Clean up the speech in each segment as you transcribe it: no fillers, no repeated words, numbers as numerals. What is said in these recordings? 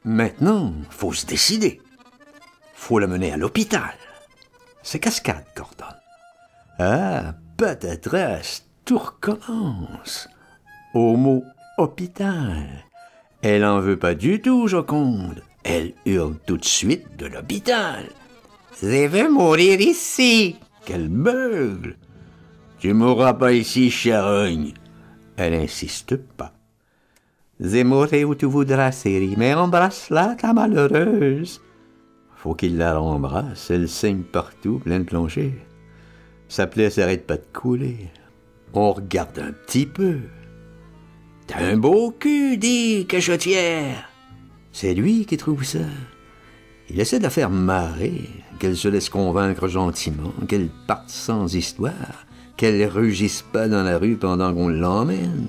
Maintenant, faut se décider. Faut la mener à l'hôpital. C'est Cascade qu'ordonne. Ah, patatras, tout recommence. Au mot hôpital. Elle en veut pas du tout, Joconde. Elle hurle tout de suite de l'hôpital. Je veux mourir ici. Quel beugle. Tu mourras pas ici, charogne. Elle insiste pas. Je mourrai où tu voudras, chérie, mais embrasse-la, ta malheureuse. Faut qu'il la rembrasse, elle saigne partout, plein de plancher. Sa plaie s'arrête pas de couler. On regarde un petit peu. T'as un beau cul, dit cachotière. C'est lui qui trouve ça. Il essaie de la faire marrer, qu'elle se laisse convaincre gentiment, qu'elle parte sans histoire, qu'elle rugisse pas dans la rue pendant qu'on l'emmène.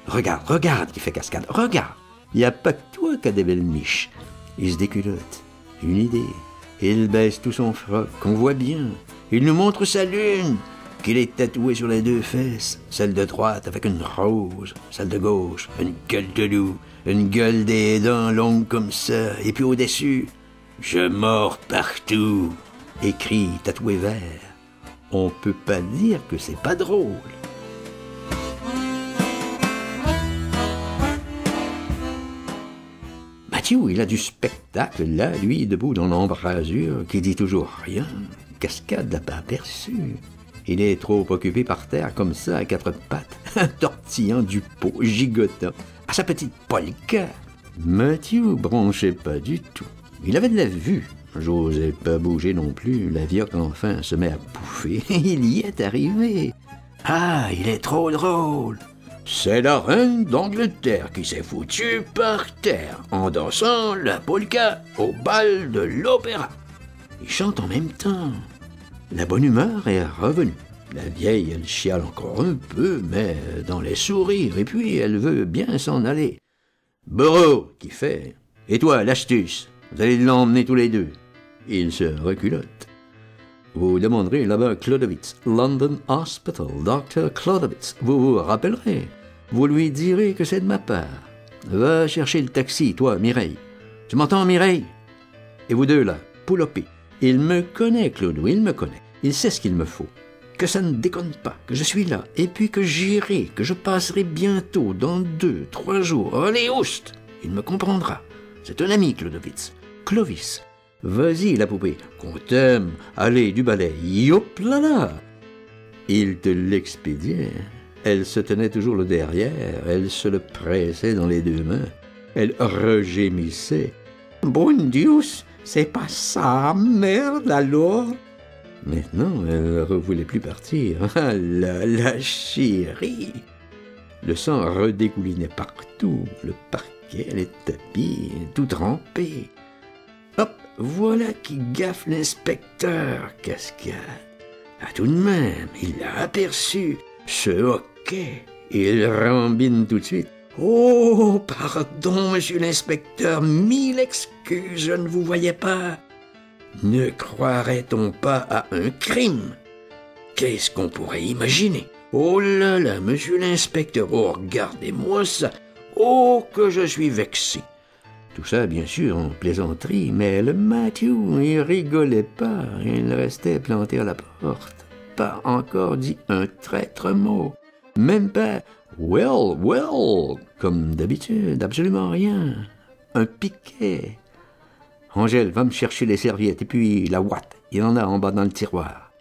Regarde, regarde, qui fait Cascade, regarde. Il n'y a pas que toi qui a des belles niches. Il se déculotte. Une idée. Il baisse tout son froc, qu'on voit bien. Il nous montre sa lune, qu'il est tatoué sur les deux fesses. Celle de droite avec une rose, celle de gauche, une gueule de loup, une gueule des dents longues comme ça. Et puis au-dessus, je mords partout. Écrit tatoué vert. On peut pas dire que c'est pas drôle. Mathieu, il a du spectacle, là, lui, debout dans l'embrasure, qui dit toujours rien. Cascade l'a pas aperçu. Il est trop occupé par terre, comme ça, à quatre pattes, tortillant du pot, gigotant, à sa petite polka. Mathieu bronchait pas du tout. Il avait de la vue. J'osais pas bouger non plus. La vioque, enfin, se met à bouffer. Il y est arrivé. Ah, il est trop drôle. C'est la reine d'Angleterre qui s'est foutue par terre en dansant la polka au bal de l'opéra. Ils chantent en même temps. La bonne humeur est revenue. La vieille, elle chiale encore un peu, mais dans les sourires, et puis elle veut bien s'en aller. Bereau, qui fait. Et toi, l'astuce, vous allez l'emmener tous les deux. Il se reculotte. Vous demanderez là-bas Claudowitz, London Hospital, Dr. Claudowitz. Vous vous rappellerez. Vous lui direz que c'est de ma part. Va chercher le taxi, toi, Mireille. Tu m'entends, Mireille? Et vous deux, là, poulopez. Il me connaît, Claude, il me connaît. Il sait ce qu'il me faut. Que ça ne déconne pas, que je suis là, et puis que j'irai, que je passerai bientôt, dans 2, 3 jours. Allez, oust! Il me comprendra. C'est un ami, Claudowitz. Clovis. Vas-y, la poupée, qu'on t'aime. Allez, du balai. Yop là là! Il te l'expédiait. Elle se tenait toujours le derrière, elle se le pressait dans les deux mains. Elle regémissait. « Bon Dieu, c'est pas ça, merde alors !» Maintenant, elle ne voulait plus partir. Ah là, la chérie! Le sang redégoulinait partout, le parquet, les tapis, tout trempé. Hop, voilà qui gaffe l'inspecteur, Cascade. Ah, tout de même, il l'a aperçu. Ce hoquet, il rembine tout de suite. « Oh, pardon, monsieur l'inspecteur, 1000 excuses, je ne vous voyais pas. Ne croirait-on pas à un crime? Qu'est-ce qu'on pourrait imaginer? Oh là là, monsieur l'inspecteur, oh, regardez-moi ça. Oh, que je suis vexé. » Tout ça, bien sûr, en plaisanterie, mais le Matthew, il rigolait pas, il restait planté à la porte. Pas encore dit un traître mot. Même pas « well, well », comme d'habitude, absolument rien. Un piquet. Angèle, va me chercher les serviettes, et puis la ouate, il y en a en bas dans le tiroir.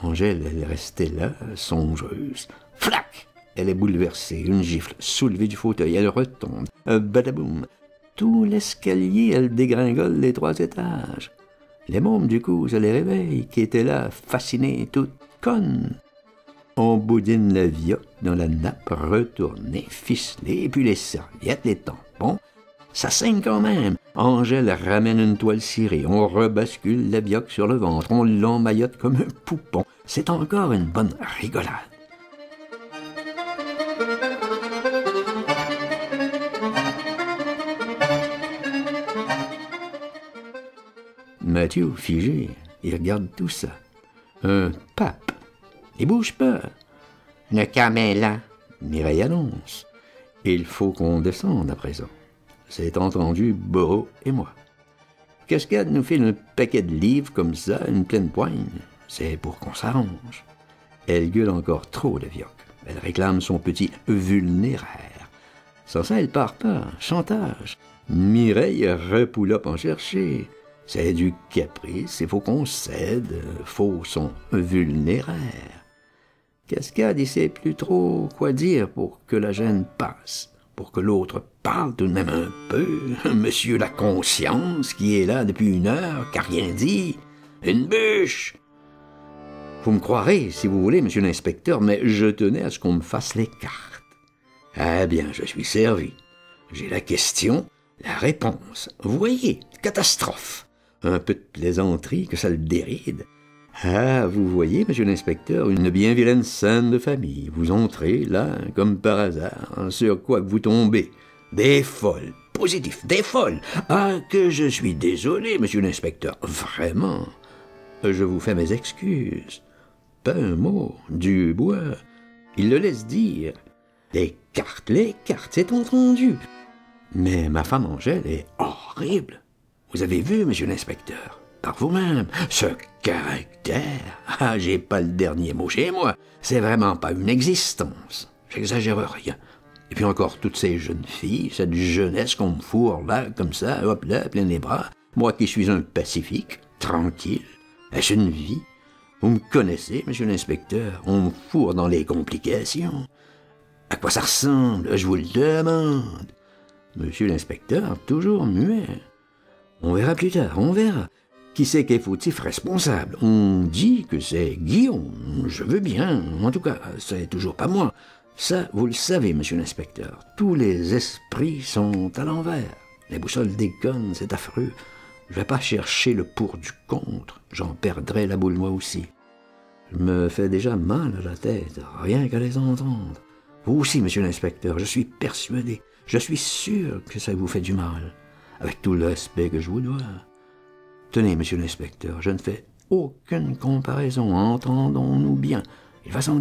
Angèle, elle restait là, songeuse. Flac! Elle est bouleversée, une gifle, soulevée du fauteuil, elle retombe. Badaboum! Tout l'escalier, elle dégringole les 3 étages. Les mômes, du coup, ça les réveille, qui étaient là, fascinés, toutes connes. On boudine la vioque dans la nappe, retournée, ficelée, et puis les serviettes, les tampons. Ça saigne quand même. Angèle ramène une toile cirée, on rebascule la vioque sur le ventre, on l'emmaillote comme un poupon. C'est encore une bonne rigolade. Mathieu, figé, il regarde tout ça. Un pape. Il bouge pas. Le cam est là. Mireille annonce. Il faut qu'on descende à présent. c'est entendu Boreau et moi. Cascade nous file un paquet de livres comme ça, une pleine poigne. C'est pour qu'on s'arrange. Elle gueule encore trop, de Vioque. Elle réclame son petit vulnéraire. Sans ça, elle part pas. Chantage. Mireille repoulope en chercher. C'est du caprice, il faut qu'on cède. Faut son vulnéraire. Cascade, il sait plus trop quoi dire pour que la gêne passe. Pour que l'autre parle tout de même un peu. Monsieur la conscience, qui est là depuis 1 heure, qui n'a rien dit. Une bûche! Vous me croirez, si vous voulez, monsieur l'inspecteur, mais je tenais à ce qu'on me fasse les cartes. Ah bien, je suis servi. J'ai la question, la réponse. Vous voyez, catastrophe. Un peu de plaisanterie, que ça le déride. Ah, vous voyez, monsieur l'inspecteur, une bien vilaine scène de famille. Vous entrez, là, comme par hasard, sur quoi que vous tombez. Des folles, positif, des folles. Ah, que je suis désolé, monsieur l'inspecteur, vraiment. Je vous fais mes excuses. Pas un mot, du bois. Il le laisse dire. Les cartes, c'est entendu. Mais ma femme Angèle est horrible. Vous avez vu, monsieur l'inspecteur? Par vous-même, ce caractère. Ah, j'ai pas le dernier mot chez moi. C'est vraiment pas une existence. J'exagère rien. Et puis encore toutes ces jeunes filles, cette jeunesse qu'on me fourre là, comme ça, hop là, plein les bras. Moi qui suis un pacifique, tranquille. Est-ce une vie? Vous me connaissez, monsieur l'inspecteur. On me fourre dans les complications. À quoi ça ressemble? Je vous le demande. Monsieur l'inspecteur, toujours muet. On verra plus tard, on verra. Qui c'est qui est fautif responsable? On dit que c'est Guillaume. Je veux bien. En tout cas, c'est toujours pas moi. Ça, vous le savez, monsieur l'inspecteur. Tous les esprits sont à l'envers. Les boussoles déconnent, c'est affreux. Je vais pas chercher le pour du contre. J'en perdrai la boule moi aussi. Je me fais déjà mal à la tête, rien qu'à les entendre. Vous aussi, monsieur l'inspecteur, je suis persuadé. Je suis sûr que ça vous fait du mal. Avec tout le respect que je vous dois. Tenez, monsieur l'inspecteur, je ne fais aucune comparaison, entendons-nous bien. Il va sans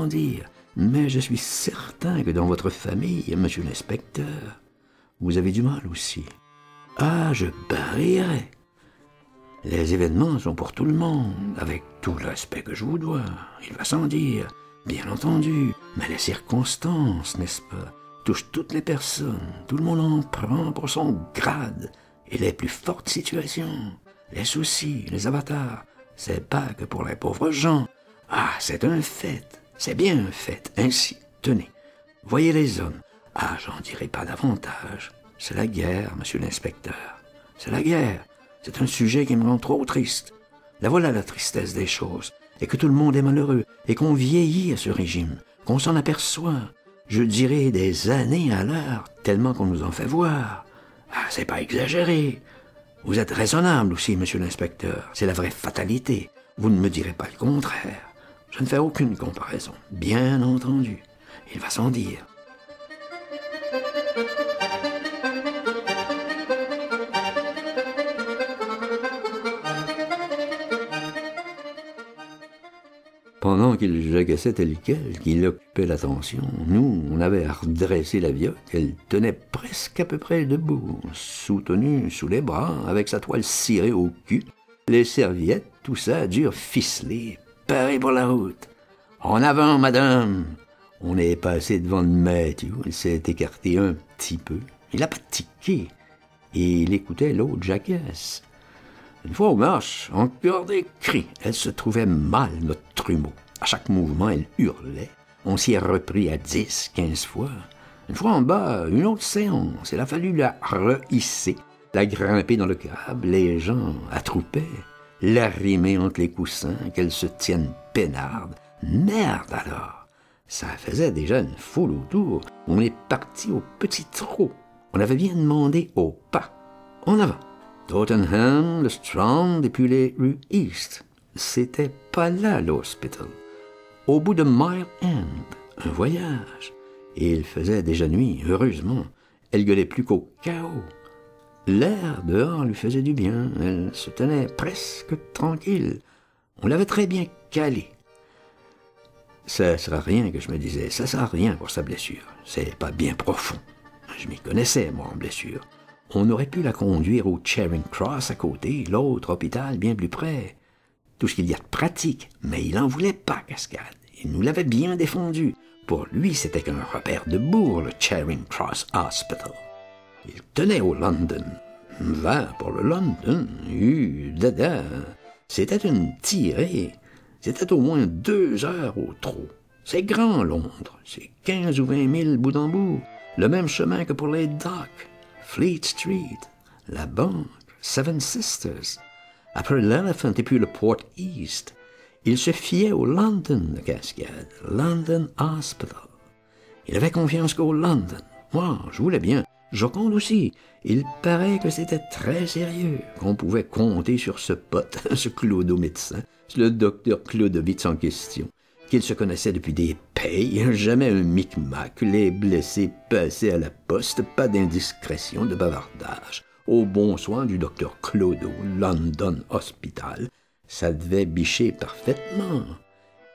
dire, mais je suis certain que dans votre famille, monsieur l'inspecteur, vous avez du mal aussi. Ah, je parierais. Les événements sont pour tout le monde, avec tout le respect que je vous dois. Il va sans dire, bien entendu, mais les circonstances, n'est-ce pas, touchent toutes les personnes. Tout le monde en prend pour son grade. Et les plus fortes situations, les soucis, les avatars, c'est pas que pour les pauvres gens. Ah, c'est un fait, c'est bien un fait. Ainsi, tenez, voyez les hommes. Ah, j'en dirai pas davantage. C'est la guerre, monsieur l'inspecteur. C'est la guerre. C'est un sujet qui me rend trop triste. La voilà la tristesse des choses. Et que tout le monde est malheureux. Et qu'on vieillit à ce régime. Qu'on s'en aperçoit. Je dirais des années à l'heure, tellement qu'on nous en fait voir. Ah, c'est pas exagéré. Vous êtes raisonnable aussi, monsieur l'inspecteur. C'est la vraie fatalité. Vous ne me direz pas le contraire. Je ne fais aucune comparaison. Bien entendu. Il va sans dire. Pendant qu'il jacassait tel quel, qu'il occupait l'attention, nous, on avait à redresser la vioque. Elle tenait presque à peu près debout, soutenue sous les bras, avec sa toile cirée au cul, les serviettes, tout ça dur ficelé, paré pour la route. En avant, madame! On est passé devant le Matthew, il s'est écarté un petit peu. Il a pas tiqué, et il écoutait l'autre jacasse. Une fois au marche, encore des cris. Elle se trouvait mal, notre trumeau. À chaque mouvement, elle hurlait. On s'y est repris à 10, 15 fois. Une fois en bas, une autre séance. Il a fallu la rehisser, la grimper dans le câble. Les gens attroupaient, l'arrimer entre les coussins, qu'elle se tienne peinarde. Merde alors! Ça faisait déjà une foule autour. On est parti au petit trot. On avait bien demandé au pas. En avant. Tottenham, le Strand et puis les rues East. C'était pas là l'hospital. Au bout de Mile End, un voyage. Et il faisait déjà nuit, heureusement. Elle gueulait plus qu'au chaos. L'air dehors lui faisait du bien. Elle se tenait presque tranquille. On l'avait très bien calée. Ça sert à rien que je me disais. Ça sert à rien pour sa blessure. C'est pas bien profond. Je m'y connaissais, moi, en blessure. On aurait pu la conduire au Charing Cross à côté, l'autre hôpital bien plus près. Tout ce qu'il y a de pratique, mais il n'en voulait pas, Cascade. Il nous l'avait bien défendu. Pour lui, c'était qu'un repère de bourg, le Charing Cross Hospital. Il tenait au London. Va pour le London, dada. C'était une tirée. C'était au moins 2 heures au trot. C'est grand, Londres. C'est 15 ou 20 000 bout en bout. Le même chemin que pour les docks. Fleet Street, la banque, Seven Sisters. Après l'Elephant et puis le Port East. Il se fiait au London de Cascade, London Hospital. Il avait confiance qu'au London. Moi, je voulais bien. Joconde aussi. Il paraît que c'était très sérieux, qu'on pouvait compter sur ce pote, ce Clodo médecin, le docteur Clodovitz en question, qu'il se connaissait depuis des payes, jamais un micmac, les blessés passaient à la poste, pas d'indiscrétion, de bavardage. Au bon soin du docteur Clodo, London Hospital, ça devait bicher parfaitement.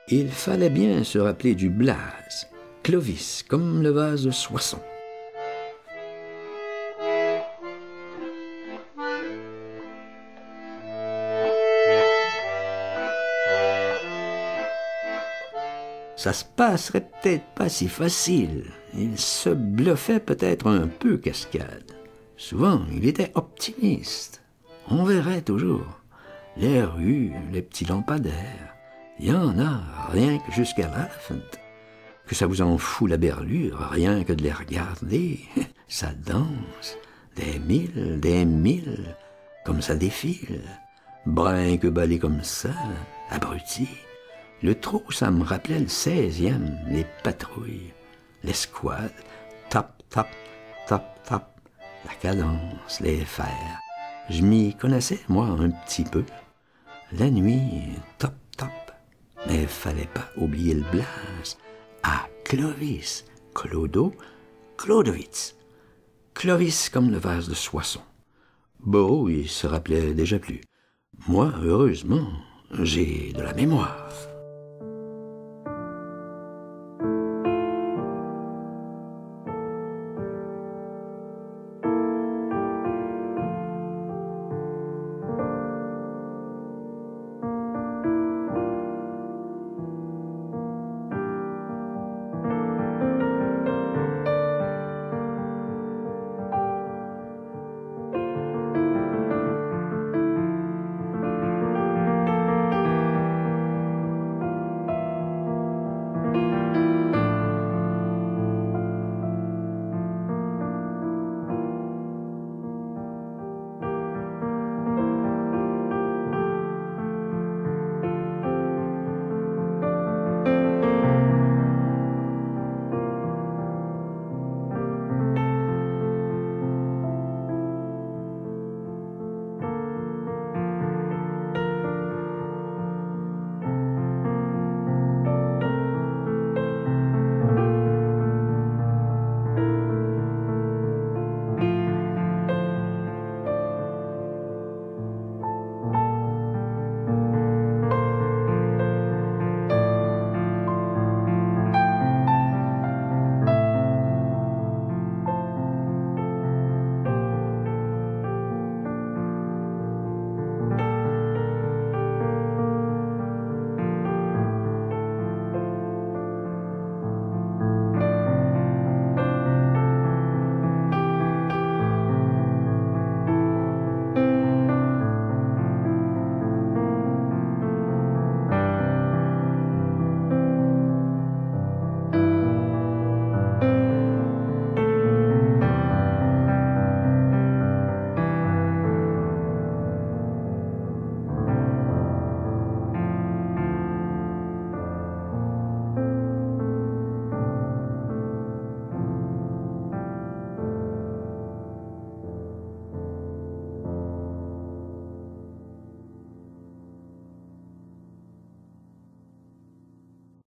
Il fallait bien se rappeler du blaze, Clovis, comme le vase de Soissons. Ça se passerait peut-être pas si facile. Il se bluffait peut-être un peu, Cascade. Souvent, il était optimiste. On verrait toujours. Les rues, les petits lampadaires. Il y en a, rien que jusqu'à l'Elephant. Que ça vous en fout la berlure, rien que de les regarder. Ça danse. Des mille, comme ça défile. Brinque balé comme ça, abruti. Le trot, ça me rappelait le 16e, les patrouilles, l'escouade, tap, tap, tap, tap, la cadence, les fers. Je m'y connaissais, moi, un petit peu. La nuit, top, top. Mais fallait pas oublier le blaze. Ah, Clovis, Clodo, Clodovitz. Clovis comme le vase de Soissons. Beau, il se rappelait déjà plus. Moi, heureusement, j'ai de la mémoire.